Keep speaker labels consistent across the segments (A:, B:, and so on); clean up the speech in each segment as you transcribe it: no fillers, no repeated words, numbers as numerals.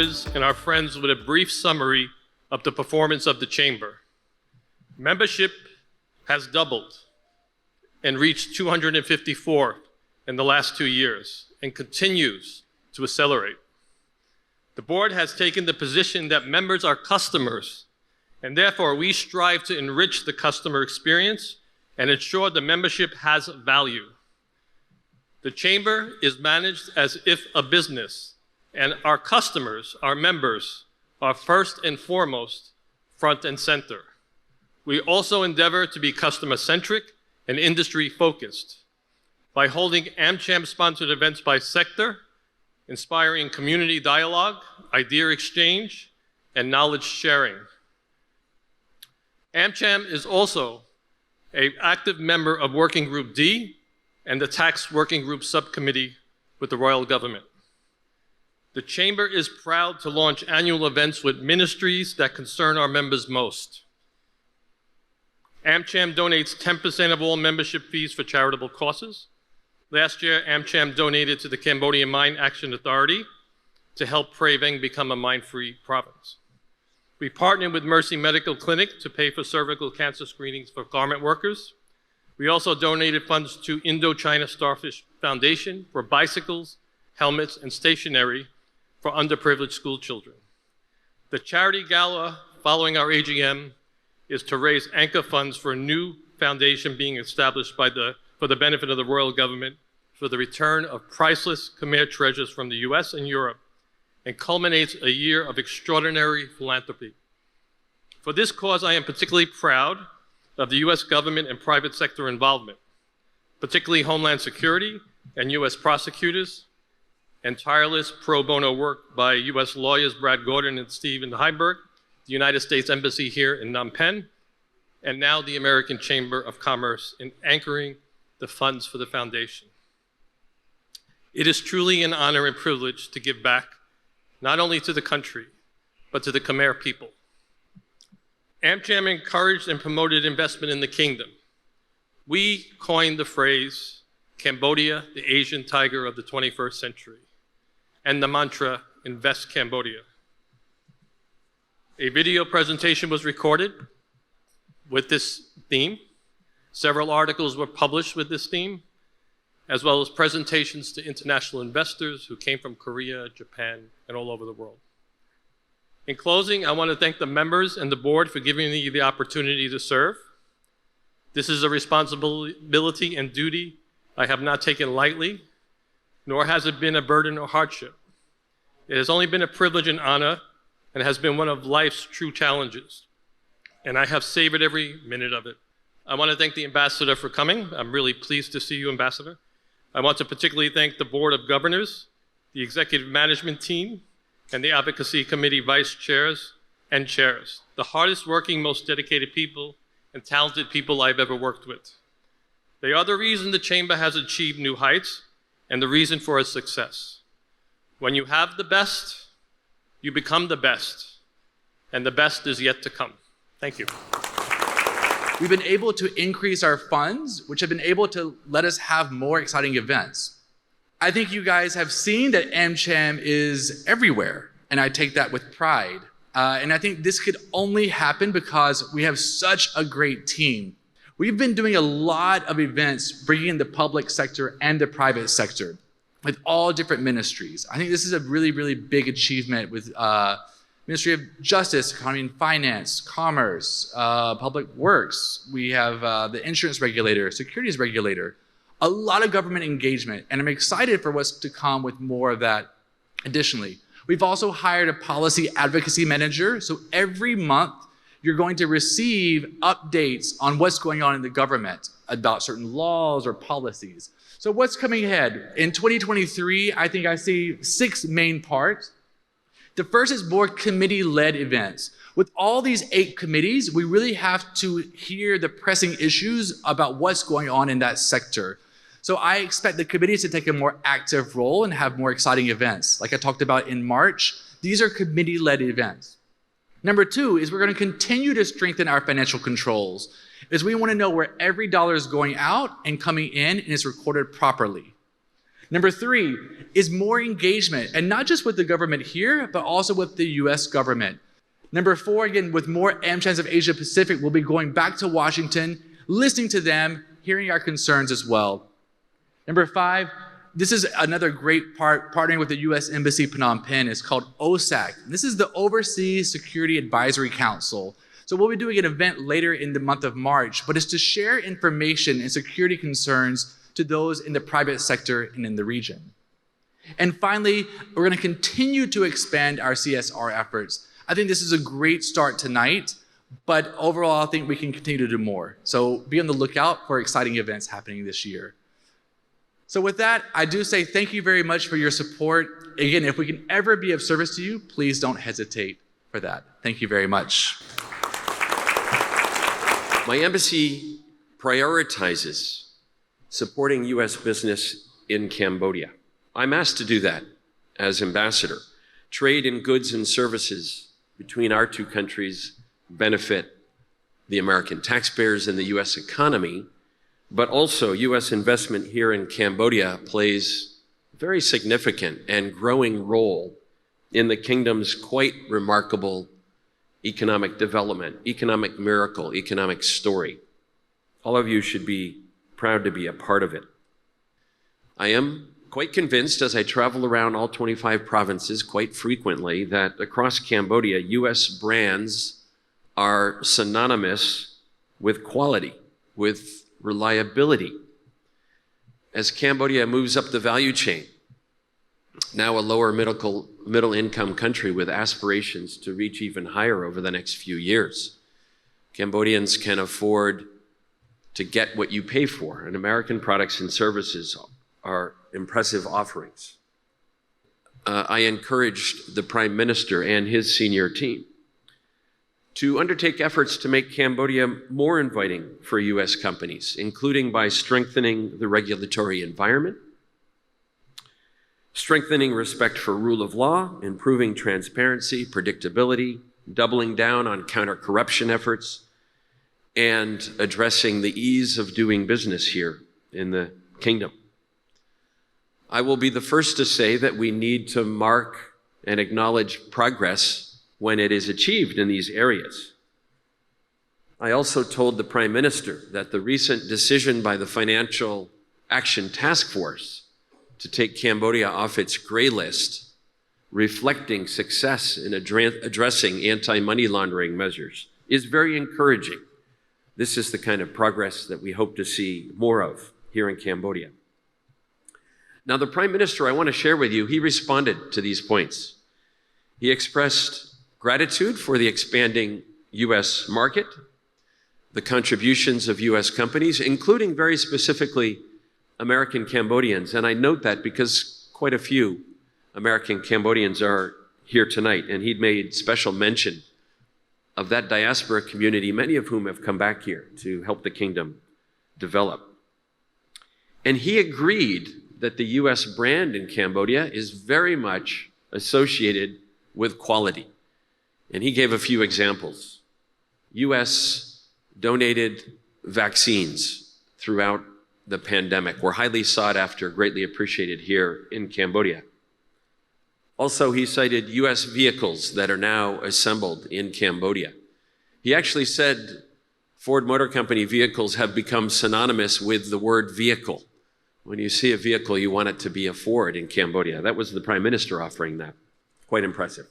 A: members and our friends with a brief summary of the performance of the Chamber. Membership has doubled and reached 254 in the last 2 years and continues to accelerate. The board has taken the position that members are customers, and therefore we strive to enrich the customer experience and ensure the membership has value. The Chamber is managed as if a business, and our customers, our members, are first and foremost front and center. We also endeavor to be customer-centric and industry-focused by holding AmCham-sponsored events by sector, inspiring community dialogue, idea exchange, and knowledge sharing. AmCham is also an active member of Working Group D and the Tax Working Group Subcommittee with the Royal Government. The Chamber is proud to launch annual events with ministries that concern our members most. AmCham donates 10% of all membership fees for charitable causes. Last year, AmCham donated to the Cambodia Mine Action Authority to help Prey Veng become a mine-free province. We partnered with Mercy Medical Clinic to pay for cervical cancer screenings for garment workers. We also donated funds to Indochina Starfish Foundation for bicycles, helmets, and stationery for underprivileged school children. The charity gala following our AGM is to raise anchor funds for a new foundation being established for the benefit of the Royal Government for the return of priceless Khmer treasures from the US and Europe, and culminates a year of extraordinary philanthropy. For this cause, I am particularly proud of the US government and private sector involvement, particularly Homeland Security and US prosecutors, and tireless pro bono work by US lawyers Brad Gordon and Stephen Heiberg, the United States Embassy here in Phnom Penh, and now the American Chamber of Commerce in anchoring the funds for the foundation. It is truly an honor and privilege to give back, not only to the country, but to the Khmer people. AmCham encouraged and promoted investment in the kingdom. We coined the phrase, Cambodia, the Asian tiger of the 21st century, and the mantra, Invest Cambodia. A video presentation was recorded with this theme. Several articles were published with this theme, as well as presentations to international investors who came from Korea, Japan, and all over the world. In closing, I want to thank the members and the board for giving me the opportunity to serve. This is a responsibility and duty I have not taken lightly, nor has it been a burden or hardship. It has only been a privilege and honor, and has been one of life's true challenges. And I have savored every minute of it. I want to thank the ambassador for coming. I'm really pleased to see you, Ambassador. I want to particularly thank the Board of Governors, the executive management team, and the advocacy committee vice chairs and chairs, the hardest working, most dedicated people and talented people I've ever worked with. They are the reason the Chamber has achieved new heights and the reason for its success. When you have the best, you become the best, and the best is yet to come. Thank you.
B: We've been able to increase our funds, which have been able to let us have more exciting events. I think you guys have seen that AmCham is everywhere, and I take that with pride. And I think this could only happen because we have such a great team. We've been doing a lot of events, bringing in the public sector and the private sector with all different ministries. I think this is a really, really big achievement with Ministry of Justice, Economy and Finance, Commerce, Public Works. We have the insurance regulator, securities regulator, a lot of government engagement, and I'm excited for what's to come with more of that additionally. We've also hired a policy advocacy manager, so every month you're going to receive updates on what's going on in the government about certain laws or policies. So what's coming ahead? In 2023, I think I see 6 main parts. The first is more committee-led events. With all these 8 committees, we really have to hear the pressing issues about what's going on in that sector. So I expect the committees to take a more active role and have more exciting events. Like I talked about in March, these are committee-led events. Number 2 is we're going to continue to strengthen our financial controls, as we want to know where every dollar is going out and coming in and is recorded properly. Number 3 is more engagement, and not just with the government here, but also with the US government. Number 4, again, with more AmChams of Asia Pacific, we'll be going back to Washington, listening to them, hearing our concerns as well. Number 5, this is another great part, partnering with the US Embassy Phnom Penh. It's called OSAC. This is the Overseas Security Advisory Council. So we'll be doing an event later in the month of March, but it's to share information and security concerns to those in the private sector and in the region. And finally, we're going to continue to expand our CSR efforts. I think this is a great start tonight, but overall, I think we can continue to do more. So be on the lookout for exciting events happening this year. So with that, I do say thank you very much for your support. Again, if we can ever be of service to you, please don't hesitate for that. Thank you very much.
C: My embassy prioritizes supporting U.S. business in Cambodia. I'm asked to do that as ambassador. Trade in goods and services between our two countries benefit the American taxpayers and the U.S. economy, but also U.S. investment here in Cambodia plays a very significant and growing role in the kingdom's quite remarkable economic development, economic miracle, economic story. All of you should be proud to be a part of it. I am quite convinced as I travel around all 25 provinces quite frequently that across Cambodia, U.S. brands are synonymous with quality, with reliability. As Cambodia moves up the value chain, now a lower middle income country with aspirations to reach even higher over the next few years, Cambodians can afford to get what you pay for, and American products and services are impressive offerings. I encouraged the Prime Minister and his senior team to undertake efforts to make Cambodia more inviting for U.S. companies, including by strengthening the regulatory environment, strengthening respect for rule of law, improving transparency, predictability, doubling down on counter-corruption efforts, and addressing the ease of doing business here in the kingdom. I will be the first to say that we need to mark and acknowledge progress when it is achieved in these areas. I also told the Prime Minister that the recent decision by the Financial Action Task Force to take Cambodia off its gray list, reflecting success in addressing anti-money laundering measures, is very encouraging. This is the kind of progress that we hope to see more of here in Cambodia. Now, the Prime Minister, I want to share with you, he responded to these points. He expressed gratitude for the expanding U.S. market, the contributions of U.S. companies, including very specifically American Cambodians. And I note that because quite a few American Cambodians are here tonight, and he'd made special mention of that diaspora community, many of whom have come back here to help the kingdom develop. And he agreed that the U.S. brand in Cambodia is very much associated with quality. And he gave a few examples. U.S. donated vaccines throughout the pandemic were highly sought after, greatly appreciated here in Cambodia. Also, he cited U.S. vehicles that are now assembled in Cambodia. He actually said Ford Motor Company vehicles have become synonymous with the word vehicle. When you see a vehicle, you want it to be a Ford in Cambodia. That was the Prime Minister offering that. Quite impressive.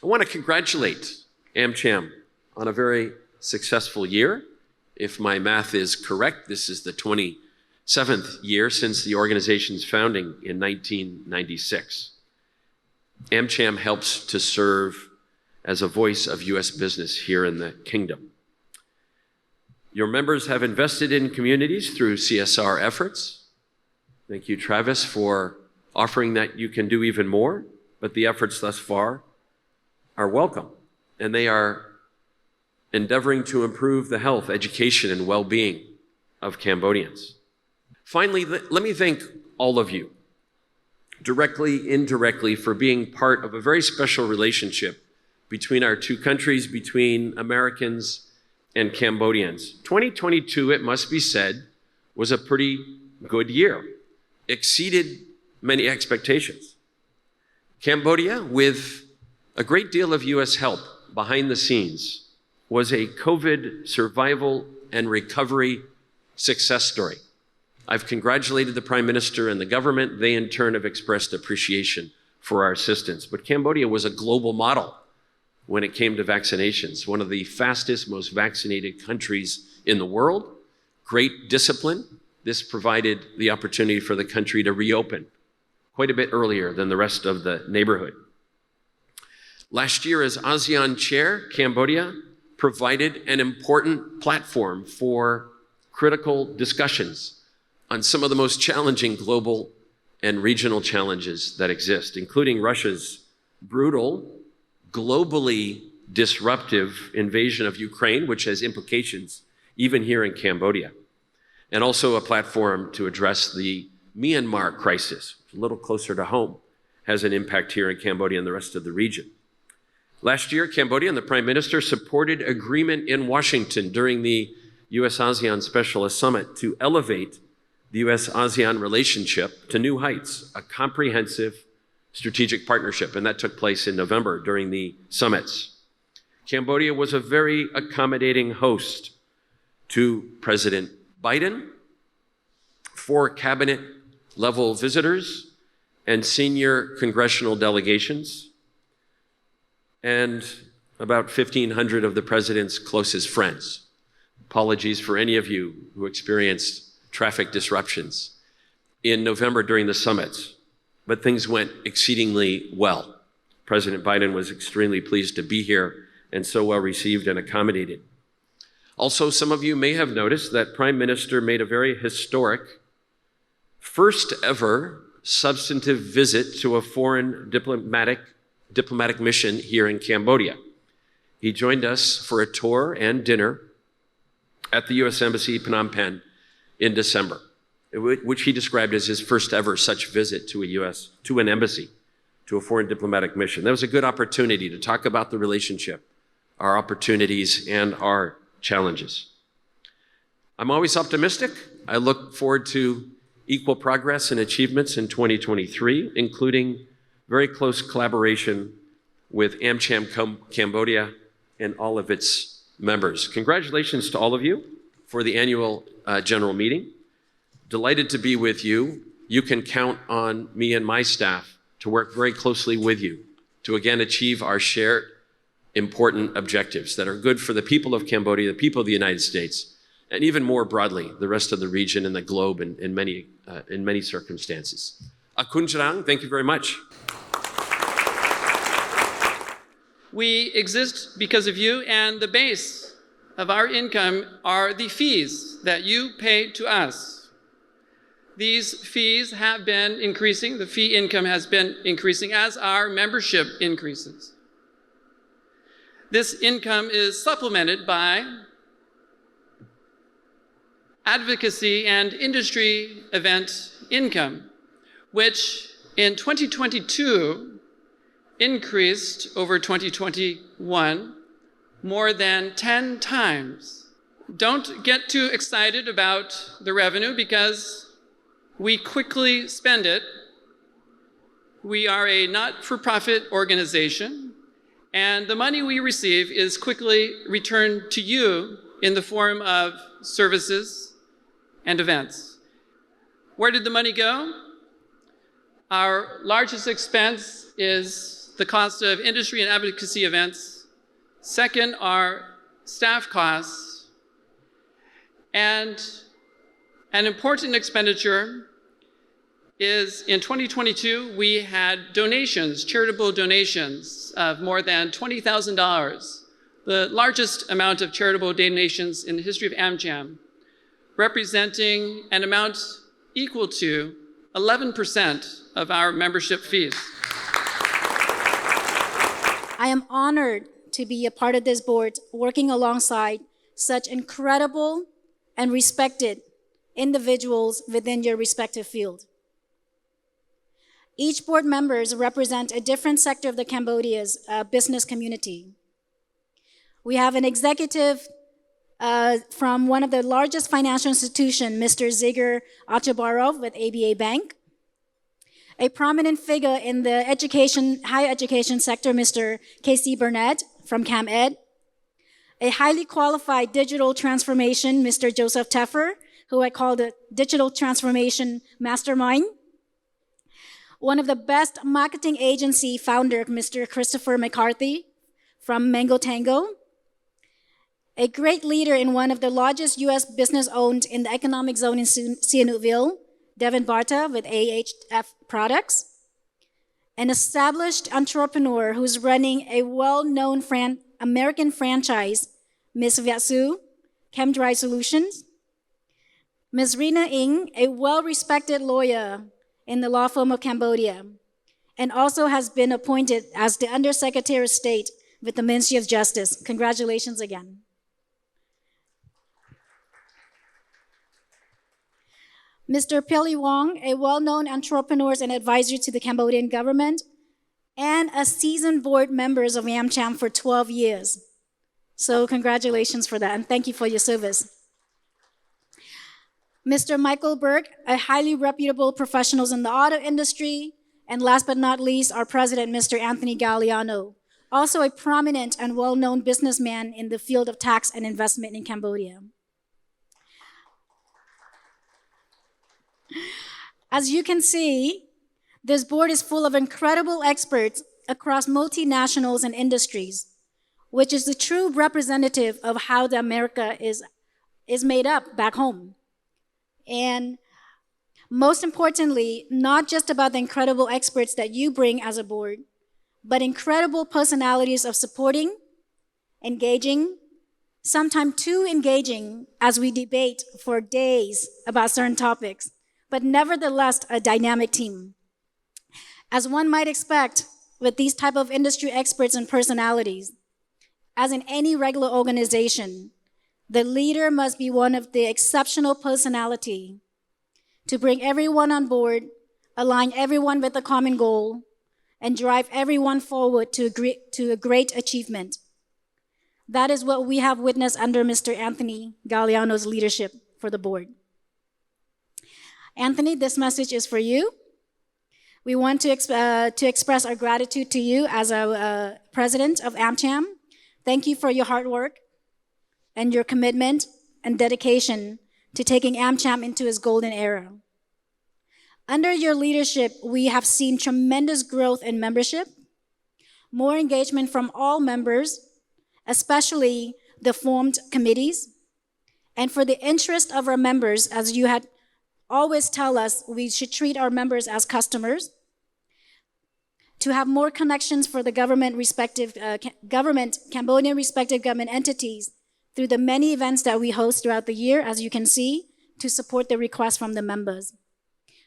C: I want to congratulate AmCham on a very successful year. If my math is correct, this is the 27th year since the organization's founding in 1996. AmCham helps to serve as a voice of U.S. business here in the kingdom. Your members have invested in communities through CSR efforts. Thank you, Travis, for offering that you can do even more, but the efforts thus far are welcome, and they are endeavoring to improve the health, education, and well-being of Cambodians. Finally, let me thank all of you, directly, indirectly, for being part of a very special relationship between our two countries, between Americans and Cambodians. 2022, it must be said, was a pretty good year. exceeded many expectations. Cambodia, with a great deal of U.S. help behind the scenes, was a COVID survival and recovery success story. I've congratulated the Prime Minister and the government. They, in turn, have expressed appreciation for our assistance. But Cambodia was a global model when it came to vaccinations, one of the fastest, most vaccinated countries in the world. Great discipline. This provided the opportunity for the country to reopen quite a bit earlier than the rest of the neighborhood. Last year, as ASEAN chair, Cambodia provided an important platform for critical discussions on some of the most challenging global and regional challenges that exist, including Russia's brutal, globally disruptive invasion of Ukraine, which has implications even here in Cambodia, and also a platform to address the Myanmar crisis, a little closer to home, has an impact here in Cambodia and the rest of the region. Last year, Cambodia and the Prime Minister supported agreement in Washington during the U.S.-ASEAN Specialist Summit to elevate the U.S.-ASEAN relationship to new heights, a comprehensive strategic partnership, and that took place in November during the summits. Cambodia was a very accommodating host to President Biden, 4 cabinet-level visitors and senior congressional delegations, and about 1,500 of the president's closest friends. Apologies for any of you who experienced traffic disruptions in November during the summits, but things went exceedingly well. President Biden was extremely pleased to be here and so well received and accommodated. Also, some of you may have noticed that Prime Minister made a very historic, first ever substantive visit to a foreign diplomatic mission here in Cambodia. He joined us for a tour and dinner at the U.S. Embassy, Phnom Penh, in December, which he described as his first ever such visit to an embassy, to a foreign diplomatic mission. That was a good opportunity to talk about the relationship, our opportunities, and our challenges. I'm always optimistic. I look forward to equal progress and achievements in 2023, including very close collaboration with AmCham Cambodia and all of its members. Congratulations to all of you for the annual general meeting. Delighted to be with you. You can count on me and my staff to work very closely with you to again achieve our shared important objectives that are good for the people of Cambodia, the people of the United States, and even more broadly, the rest of the region and the globe in many circumstances. Akunjarang, thank you very much.
D: We exist because of you, and the base of our income are the fees that you pay to us. These fees have been increasing. The fee income has been increasing as our membership increases. This income is supplemented by advocacy and industry event income, which in 2022 increased over 2021 more than 10 times. Don't get too excited about the revenue because we quickly spend it. We are a not-for-profit organization, and the money we receive is quickly returned to you in the form of services and events. Where did the money go? Our largest expense is the cost of industry and advocacy events. Second are staff costs. And an important expenditure is in 2022, we had donations, charitable donations of more than $20,000, the largest amount of charitable donations in the history of AmCham, representing an amount equal to 11% of our membership fees.
E: I am honored to be a part of this board, working alongside such incredible and respected individuals within your respective field. Each board members represent a different sector of the Cambodia's business community. We have an executive from one of the largest financial institutions, Mr. Ziger Achabarov with ABA Bank. A prominent figure in the higher education sector, Mr. Casey Barnett from CamEd. A highly qualified digital transformation, Mr. Joseph Teffer, who I call the digital transformation mastermind. One of the best marketing agency founder, Mr. Christopher McCarthy from Mango Tango. A great leader in one of the largest U.S. business owned in the economic zone in Sihanoukville, Devin Barta with AHF Products. An established entrepreneur who's running a well-known American franchise, Ms. Vyatsu, ChemDry Solutions. Ms. Rina Ng, a well-respected lawyer in the law firm of Cambodia, and also has been appointed as the Undersecretary of State with the Ministry of Justice. Congratulations again. Mr. Pili Wong, a well-known entrepreneur and advisor to the Cambodian government, and a seasoned board member of AmCham for 12 years. So congratulations for that, and thank you for your service. Mr. Michael Burke, a highly reputable professional in the auto industry, and last but not least, our president, Mr. Anthony Galliano, also a prominent and well-known businessman in the field of tax and investment in Cambodia. As you can see, this board is full of incredible experts across multinationals and industries, which is the true representative of how the America is made up back home. And most importantly, not just about the incredible experts that you bring as a board, but incredible personalities of supporting, engaging, sometimes too engaging as we debate for days about certain topics, but nevertheless a dynamic team. As one might expect with these type of industry experts and personalities, as in any regular organization, the leader must be one of the exceptional personality to bring everyone on board, align everyone with a common goal, and drive everyone forward to a great achievement. That is what we have witnessed under Mr. Anthony Galliano's leadership for the board. Anthony, this message is for you. We want to express our gratitude to you as a president of AmCham. Thank you for your hard work and your commitment and dedication to taking AmCham into its golden era. Under your leadership, we have seen tremendous growth in membership, more engagement from all members, especially the formed committees, and for the interest of our members, as you had always tell us, we should treat our members as customers, to have more connections for the Cambodian respective government entities through the many events that we host throughout the year, as you can see, to support the requests from the members.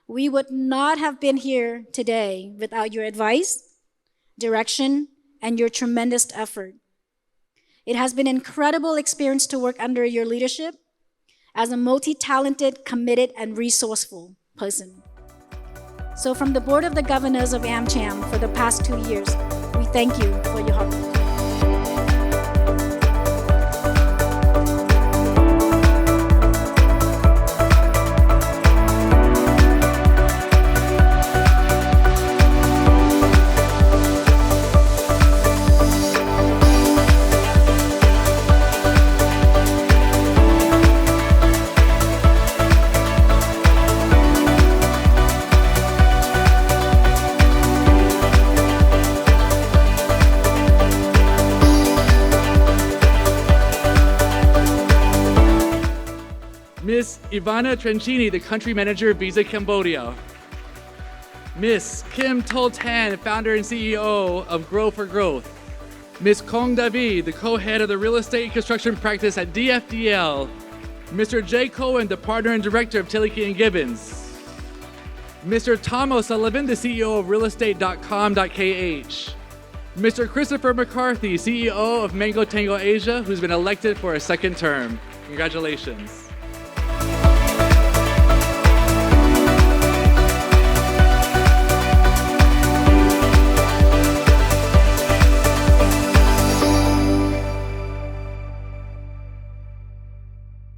E: We would not have been here today without your advice, direction, and your tremendous effort. It has been an incredible experience to work under your leadership as a multi-talented, committed, and resourceful person. So from the Board of the Governors of AmCham for the past 2 years, we thank you for your hard work.
B: Miss Ivana Trencini, the country manager of Visa Cambodia. Miss Kim Tol Tan, founder and CEO of Grow for Growth. Miss Kong David, the co-head of the real estate and construction practice at DFDL. Mr. Jay Cohen, the partner and director of Tilleke & Gibbons. Mr. Tom O'Sullivan, the CEO of realestate.com.kh. Mr. Christopher McCarthy, CEO of Mango Tango Asia, who's been elected for a second term. Congratulations.